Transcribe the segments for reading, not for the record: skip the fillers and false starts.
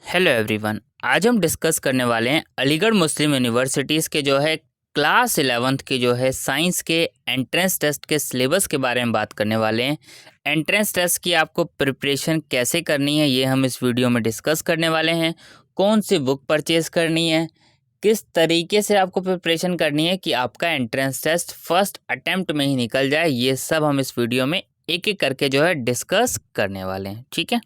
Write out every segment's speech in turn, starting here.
Hello everyone. आज हम discuss करने वाले हैं अलीगढ़ मुस्लिम यूनिवर्सिटीज़ के जो है क्लास 11th के जो है साइंस के एंट्रेंस टेस्ट के सिलेबस के बारे में बात करने वाले हैं। एंट्रेंस टेस्ट की आपको प्रिपरेशन कैसे करनी है ये हम इस वीडियो में डिस्कस करने वाले हैं। कौन सी बुक परचेज़ करनी है, किस तरीके से आपको प्रिपरेशन करनी है कि आपका एंट्रेंस टेस्ट फर्स्ट अटेम्प्ट में ही निकल जाए, ये सब हम इस वीडियो में एक एक करके जो है डिस्कस करने वाले हैं। ठीक है,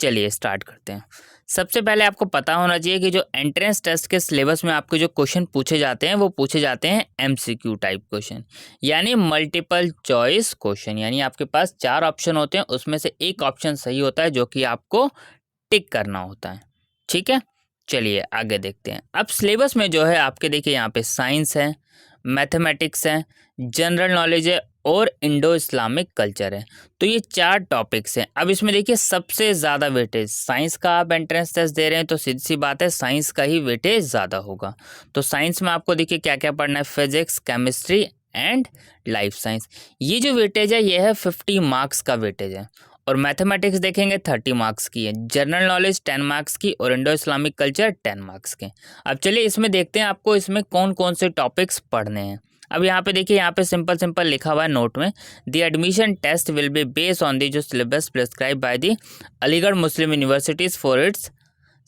चलिए स्टार्ट करते हैं। सबसे पहले आपको पता होना चाहिए कि जो एंट्रेंस टेस्ट के सिलेबस में आपके जो क्वेश्चन पूछे जाते हैं वो पूछे जाते हैं एमसीक्यू टाइप क्वेश्चन, यानी मल्टीपल चॉइस क्वेश्चन। यानी आपके पास 4 ऑप्शन होते हैं, उसमें से एक ऑप्शन सही होता है जो कि आपको टिक करना होता है। ठीक है, चलिए आगे देखते हैं। अब सिलेबस में जो है आपके देखिए यहाँ पे साइंस है, मैथमेटिक्स है, जनरल नॉलेज है और इंडो इस्लामिक कल्चर है। तो ये 4 टॉपिक्स हैं। अब इसमें देखिए सबसे ज़्यादा वेटेज साइंस का, आप एंट्रेंस टेस्ट दे रहे हैं तो सीधी सी बात है साइंस का ही वेटेज ज़्यादा होगा। तो साइंस में आपको देखिए क्या क्या पढ़ना है, physics, chemistry and life science. ये जो वेटेज है ये है 50 मार्क्स का वेटेज है। और मैथमेटिक्स देखेंगे 30 मार्क्स की है, जनरल नॉलेज 10 मार्क्स की और इंडो इस्लामिक कल्चर 10 मार्क्स के। अब चलिए इसमें देखते हैं आपको इसमें कौन कौन से टॉपिक्स पढ़ने हैं। अब यहाँ पे देखिए, यहाँ पे सिंपल सिंपल लिखा हुआ है नोट में, the admission test will be based on the जो syllabus prescribe by the Aligarh Muslim universities for its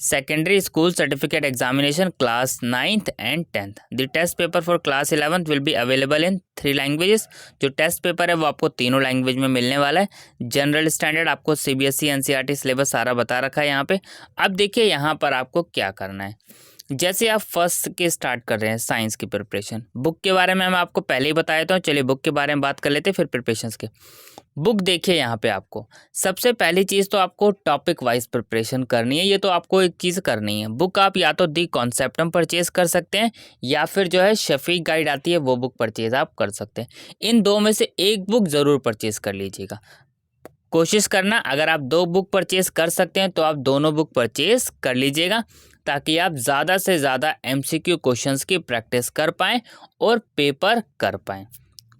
secondary school certificate examination class 9th and 10th. The test paper for class 11th will be available in 3 languages. जो test paper है वो आपको तीनों language में मिलने वाला है। जनरल स्टैंडर्ड आपको सीबीएसई एनसीईआरटी सिलेबस सारा बता रखा है यहाँ पे। अब देखिए यहाँ पर आपको क्या करना है। जैसे आप फर्स्ट के स्टार्ट कर रहे हैं साइंस की प्रिपरेशन, बुक के बारे में मैं आपको पहले ही बताया था। चलिए बुक के बारे में बात कर लेते हैं, फिर प्रिपरेशंस के। बुक देखिए यहाँ पे आपको सबसे पहली चीज़ तो आपको टॉपिक वाइज प्रिपरेशन करनी है। ये तो आपको एक चीज़ करनी है। बुक आप या तो दी कॉन्सेप्टम परचेज कर सकते हैं या फिर जो है शफीक गाइड आती है वो बुक परचेज आप कर सकते हैं। इन दो में से एक बुक ज़रूर परचेज कर लीजिएगा। कोशिश करना अगर आप 2 बुक परचेज कर सकते हैं तो आप दोनों बुक परचेज कर लीजिएगा, ताकि आप ज़्यादा से ज़्यादा एमसीक्यू क्वेश्चंस की प्रैक्टिस कर पाएँ और पेपर कर पाएँ।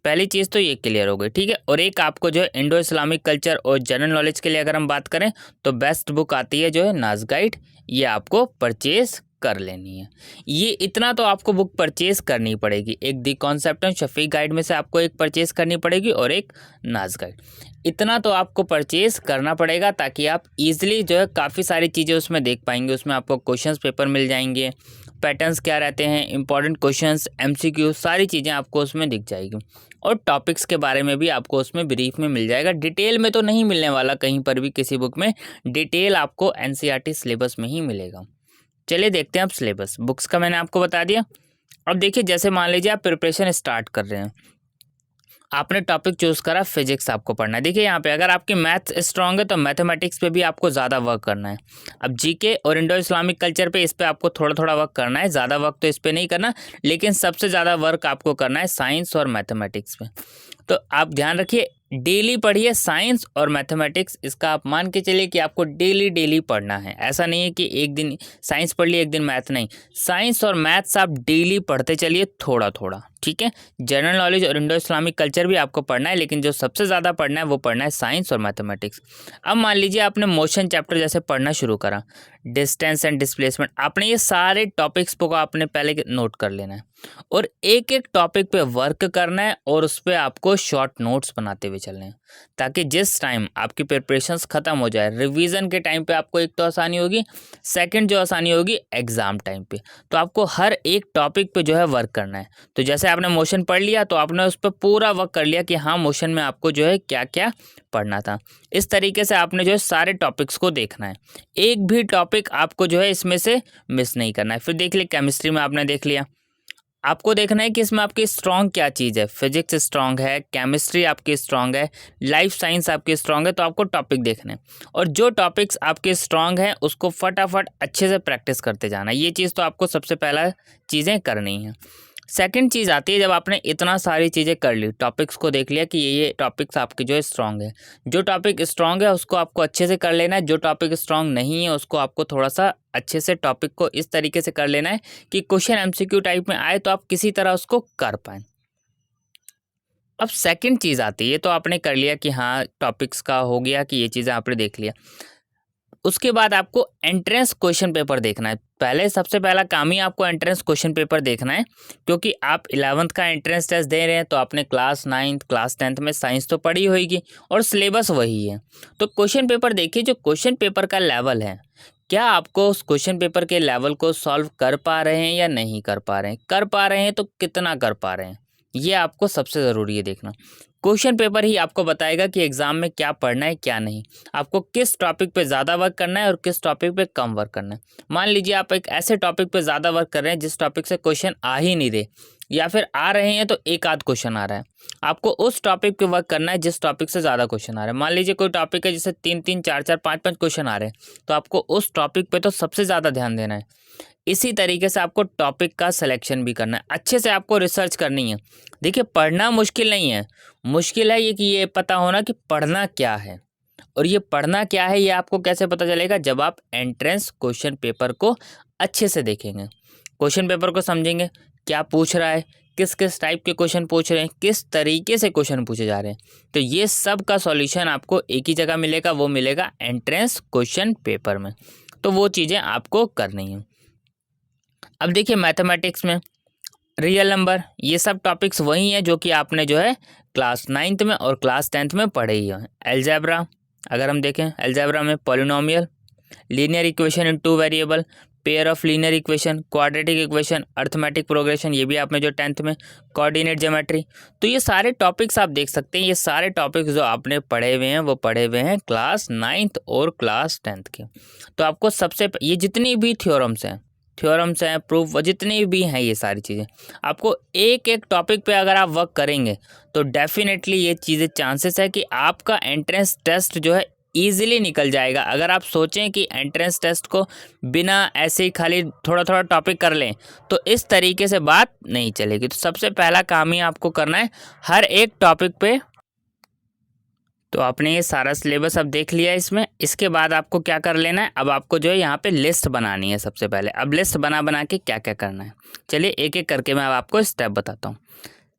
पहली चीज़ तो ये क्लियर हो गई। ठीक है, और एक आपको जो है इंडो इस्लामिक कल्चर और जनरल नॉलेज के लिए अगर हम बात करें तो बेस्ट बुक आती है जो है नाज गाइड, ये आपको परचेज कर लेनी है। ये इतना तो आपको बुक परचेज करनी पड़ेगी। एक the concept and Shafiq guide में से आपको एक परचेज करनी पड़ेगी और एक नाज गाइड। इतना तो आपको परचेज करना पड़ेगा ताकि आप इजीली जो है काफ़ी सारी चीज़ें उसमें देख पाएंगे। उसमें आपको क्वेश्चंस पेपर मिल जाएंगे, पैटर्न्स क्या रहते हैं, इंपॉर्टेंट क्वेश्चंस, एमसीक्यू, सारी चीज़ें आपको उसमें दिख जाएगी। और टॉपिक्स के बारे में भी आपको उसमें ब्रीफ में मिल जाएगा। डिटेल में तो नहीं मिलने वाला कहीं पर भी किसी बुक में, डिटेल आपको एनसीईआरटी सिलेबस में ही मिलेगा। चलिए देखते हैं अब सिलेबस। बुक्स का मैंने आपको बता दिया। अब देखिए जैसे मान लीजिए आप प्रिपरेशन स्टार्ट कर रहे हैं, आपने टॉपिक चूज करा फिजिक्स आपको पढ़ना है। देखिए यहाँ पे अगर आपकी मैथ्स स्ट्रांग है तो मैथमेटिक्स पे भी आपको ज़्यादा वर्क करना है। अब जीके और इंडो इस्लामिक कल्चर पे इस पे आपको थोड़ा थोड़ा वर्क करना है, ज़्यादा वर्क तो इस पे नहीं करना, लेकिन सबसे ज़्यादा वर्क आपको करना है साइंस और मैथमेटिक्स पे। तो आप ध्यान रखिए, डेली पढ़िए साइंस और मैथमेटिक्स। इसका आप मान के चलिए कि आपको डेली डेली पढ़ना है। ऐसा नहीं है कि एक दिन साइंस पढ़ लिए एक दिन मैथ, नहीं, साइंस और मैथ्स आप डेली पढ़ते चलिए थोड़ा थोड़ा। ठीक है, जनरल नॉलेज और इंडो इस्लामिक कल्चर भी आपको पढ़ना है, लेकिन जो सबसे ज़्यादा पढ़ना है वो पढ़ना है साइंस और मैथमेटिक्स। अब मान लीजिए आपने मोशन चैप्टर जैसे पढ़ना शुरू करा, डिस्टेंस एंड डिस्प्लेसमेंट, आपने ये सारे टॉपिक्स को आपने पहले नोट कर लेना है और एक एक टॉपिक पे वर्क करना है और उस पर आपको शॉर्ट नोट्स बनाते हुए चलने हैं, ताकि जिस टाइम आपकी प्रिपरेशंस खत्म हो जाए, रिवीजन के टाइम पे आपको एक तो आसानी होगी, सेकंड जो आसानी होगी एग्जाम टाइम पे। तो आपको हर एक टॉपिक पे जो है वर्क करना है। तो जैसे आपने मोशन पढ़ लिया तो आपने उस पर पूरा वर्क कर लिया कि हाँ मोशन में आपको जो है क्या क्या पढ़ना था। इस तरीके से आपने जो है सारे टॉपिक्स को देखना है, एक भी टॉपिक आपको जो है इसमें से मिस नहीं करना है। फिर देख लिया केमिस्ट्री में आपने देख लिया, आपको देखना है कि इसमें आपकी स्ट्रॉन्ग क्या चीज़ है। फिजिक्स स्ट्रॉन्ग है, केमिस्ट्री आपकी स्ट्रॉन्ग है, लाइफ साइंस आपकी स्ट्रॉन्ग है, तो आपको टॉपिक देखने हैं और जो टॉपिक्स आपके स्ट्रॉन्ग हैं उसको फटाफट अच्छे से प्रैक्टिस करते जाना है। ये चीज़ तो आपको सबसे पहला चीज़ें करनी है। सेकंड चीज़ आती है, जब आपने इतना सारी चीज़ें कर ली, टॉपिक्स को देख लिया कि ये टॉपिक्स आपके जो है स्ट्रॉन्ग है, जो टॉपिक स्ट्रॉन्ग है उसको आपको अच्छे से कर लेना है, जो टॉपिक स्ट्रॉन्ग नहीं है उसको आपको थोड़ा सा अच्छे से टॉपिक को इस तरीके से कर लेना है कि क्वेश्चन एमसीक्यू टाइप में आए तो आप किसी तरह उसको कर पाएँ। अब सेकंड चीज़ आती है, ये तो आपने कर लिया कि हाँ टॉपिक्स का हो गया कि ये चीज़ें आपने देख लिया। उसके बाद आपको एंट्रेंस क्वेश्चन पेपर देखना है। पहले सबसे पहला काम ही आपको एंट्रेंस क्वेश्चन पेपर देखना है, क्योंकि आप 11th का एंट्रेंस टेस्ट दे रहे हैं तो आपने क्लास 9th क्लास 10th में साइंस तो पढ़ी होगी और सिलेबस वही है। तो क्वेश्चन पेपर देखिए, जो क्वेश्चन पेपर का लेवल है, क्या आपको उस क्वेश्चन पेपर के लेवल को सॉल्व कर पा रहे हैं या नहीं कर पा रहे हैं। कर पा रहे हैं तो कितना कर पा रहे हैं, ये आपको सबसे ज़रूरी है देखना। क्वेश्चन पेपर ही आपको बताएगा कि एग्ज़ाम में क्या पढ़ना है क्या नहीं, आपको किस टॉपिक पे ज़्यादा वर्क करना है और किस टॉपिक पे कम वर्क करना है। मान लीजिए आप एक ऐसे टॉपिक पे ज़्यादा वर्क कर रहे हैं जिस टॉपिक से क्वेश्चन आ ही नहीं रहे, या फिर आ रहे हैं तो एक आध क्वेश्चन आ रहा है, आपको उस टॉपिक पे वर्क करना है जिस टॉपिक से ज़्यादा क्वेश्चन आ रहे हैं। मान लीजिए कोई टॉपिक है जिससे 3-3 4-4 5-5 क्वेश्चन आ रहे हैं, तो आपको उस टॉपिक पे तो सबसे ज़्यादा ध्यान देना है। इसी तरीके से आपको टॉपिक का सिलेक्शन भी करना है, अच्छे से आपको रिसर्च करनी है। देखिए पढ़ना मुश्किल नहीं है, मुश्किल है ये कि ये पता होना कि पढ़ना क्या है। और ये पढ़ना क्या है ये आपको कैसे पता चलेगा, जब आप एंट्रेंस क्वेश्चन पेपर को अच्छे से देखेंगे, क्वेश्चन पेपर को समझेंगे, क्या पूछ रहा है, किस किस टाइप के क्वेश्चन पूछ रहे हैं, किस तरीके से क्वेश्चन पूछे जा रहे हैं। तो ये सब का सॉल्यूशन आपको एक ही जगह मिलेगा, वो मिलेगा एंट्रेंस क्वेश्चन पेपर में। तो वो चीज़ें आपको करनी है। अब देखिए मैथमेटिक्स में रियल नंबर, ये सब टॉपिक्स वही हैं जो कि आपने जो है क्लास 9th में और क्लास 10th में पढ़े ही हैं। अलजेब्रा, अगर हम देखें अलजेब्रा में polynomial, linear equation in 2 variable, pair of linear equation, quadratic equation, arithmetic progression, ये भी आपने जो 10th में, कोऑर्डिनेट ज्योमेट्री। तो ये सारे टॉपिक्स आप देख सकते हैं, ये सारे टॉपिक्स जो आपने पढ़े हुए हैं वो पढ़े हुए हैं क्लास 9th और क्लास 10th के। तो आपको ये जितनी भी थ्योरम्स हैं, प्रूफ, जितनी भी हैं ये सारी चीज़ें, आपको एक एक टॉपिक पे अगर आप वर्क करेंगे तो डेफिनेटली ये चीज़ें चांसेस है कि आपका एंट्रेंस टेस्ट जो है ईजिली निकल जाएगा। अगर आप सोचें कि एंट्रेंस टेस्ट को बिना ऐसे ही खाली थोड़ा थोड़ा टॉपिक कर लें तो इस तरीके से बात नहीं चलेगी। तो सबसे पहला काम ही आपको करना है हर एक टॉपिक पे। तो आपने ये सारा सिलेबस अब देख लिया इसमें, इसके बाद आपको क्या कर लेना है, अब आपको जो है यहाँ पे लिस्ट बनानी है सबसे पहले। अब लिस्ट बना के क्या क्या करना है, चलिए एक एक करके मैं अब आपको स्टेप बताता हूँ।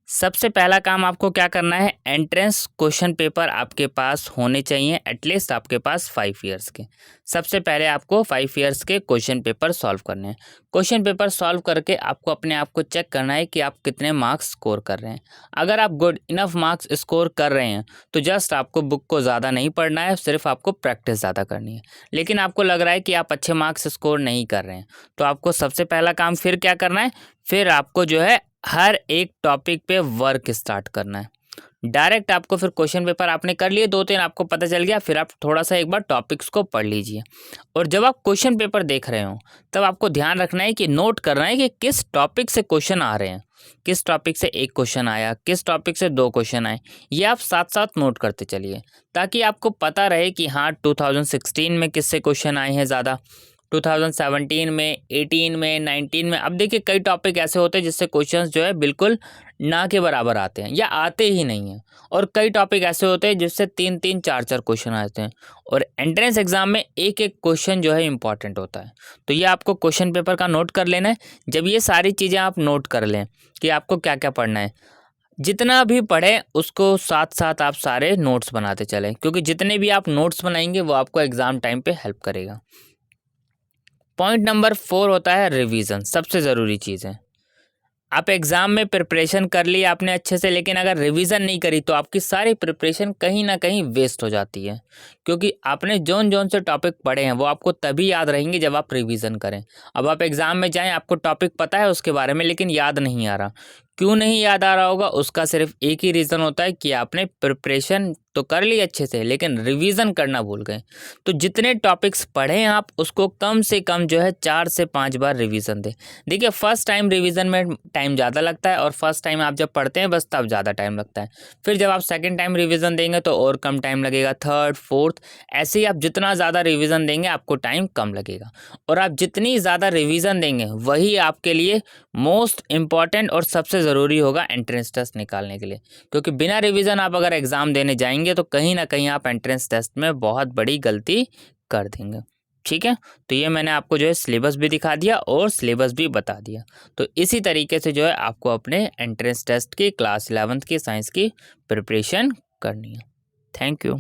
सबसे पहला काम आपको क्या करना है, एंट्रेंस क्वेश्चन पेपर आपके पास होने चाहिए एटलीस्ट आपके पास 5 ईयर्स के। सबसे पहले आपको 5 ईयर्स के क्वेश्चन पेपर सॉल्व करने हैं। क्वेश्चन पेपर सॉल्व करके आपको अपने आप को चेक करना है कि आप कितने मार्क्स स्कोर कर रहे हैं। अगर आप गुड इनफ मार्क्स स्कोर कर रहे हैं तो जस्ट आपको बुक को ज़्यादा नहीं पढ़ना है, सिर्फ आपको प्रैक्टिस ज़्यादा करनी है। लेकिन आपको लग रहा है कि आप अच्छे मार्क्स स्कोर नहीं कर रहे हैं तो आपको सबसे पहला काम फिर क्या करना है, फिर आपको जो है हर एक टॉपिक पे वर्क स्टार्ट करना है। डायरेक्ट आपको फिर क्वेश्चन पेपर आपने कर लिए 2-3, आपको पता चल गया, फिर आप थोड़ा सा एक बार टॉपिक्स को पढ़ लीजिए। और जब आप क्वेश्चन पेपर देख रहे हो तब आपको ध्यान रखना है कि नोट करना है कि किस टॉपिक से क्वेश्चन आ रहे हैं, किस टॉपिक से 1 क्वेश्चन आया, किस टॉपिक से 2 क्वेश्चन आए। ये आप साथ साथ नोट करते चलिए ताकि आपको पता रहे कि हाँ 2016 में किससे क्वेश्चन आए हैं ज़्यादा, 2017 में, 18 में, 19 में। अब देखिए कई टॉपिक ऐसे होते हैं जिससे क्वेश्चंस जो है बिल्कुल ना के बराबर आते हैं या आते ही नहीं हैं, और कई टॉपिक ऐसे होते हैं जिससे 3-3 4-4 क्वेश्चन आते हैं। और एंट्रेंस एग्जाम में एक एक क्वेश्चन जो है इंपॉर्टेंट होता है। तो ये आपको क्वेश्चन पेपर का नोट कर लेना है। जब ये सारी चीज़ें आप नोट कर लें कि आपको क्या क्या पढ़ना है, जितना भी पढ़ें उसको साथ साथ आप सारे नोट्स बनाते चलें, क्योंकि जितने भी आप नोट्स बनाएंगे वो आपको एग्ज़ाम टाइम पे हेल्प करेगा। पॉइंट नंबर 4 होता है रिवीजन, सबसे ज़रूरी चीज़ है। आप एग्ज़ाम में प्रिपरेशन कर ली आपने अच्छे से, लेकिन अगर रिवीजन नहीं करी तो आपकी सारी प्रिपरेशन कहीं ना कहीं वेस्ट हो जाती है, क्योंकि आपने जोन जोन से टॉपिक पढ़े हैं वो आपको तभी याद रहेंगे जब आप रिवीजन करें। अब आप एग्ज़ाम में जाएं, आपको टॉपिक पता है उसके बारे में लेकिन याद नहीं आ रहा। क्यों नहीं याद आ रहा होगा, उसका सिर्फ एक ही रीज़न होता है कि आपने प्रिपरेशन तो कर ली अच्छे से लेकिन रिवीजन करना भूल गए। तो जितने टॉपिक्स पढ़े आप उसको कम से कम जो है 4 से 5 बार रिवीजन दें। देखिए फर्स्ट टाइम रिवीजन में टाइम ज़्यादा लगता है, और फर्स्ट टाइम आप जब पढ़ते हैं बस तब ज़्यादा टाइम लगता है। फिर जब आप सेकंड टाइम रिवीजन देंगे तो और कम टाइम लगेगा, थर्ड, फोर्थ, ऐसे ही आप जितना ज़्यादा रिवीजन देंगे आपको टाइम कम लगेगा। और आप जितनी ज़्यादा रिवीजन देंगे वही आपके लिए मोस्ट इम्पॉर्टेंट और सबसे ज़रूरी होगा एंट्रेंस टेस्ट निकालने के लिए, क्योंकि बिना रिवीजन आप अगर एग्ज़ाम देने जाएंगे तो कहीं ना कहीं आप एंट्रेंस टेस्ट में बहुत बड़ी गलती कर देंगे। ठीक है, तो ये मैंने आपको जो है सिलेबस भी दिखा दिया और सिलेबस भी बता दिया। तो इसी तरीके से जो है आपको अपने एंट्रेंस टेस्ट की क्लास 11th की साइंस की प्रिपरेशन करनी है। Thank you.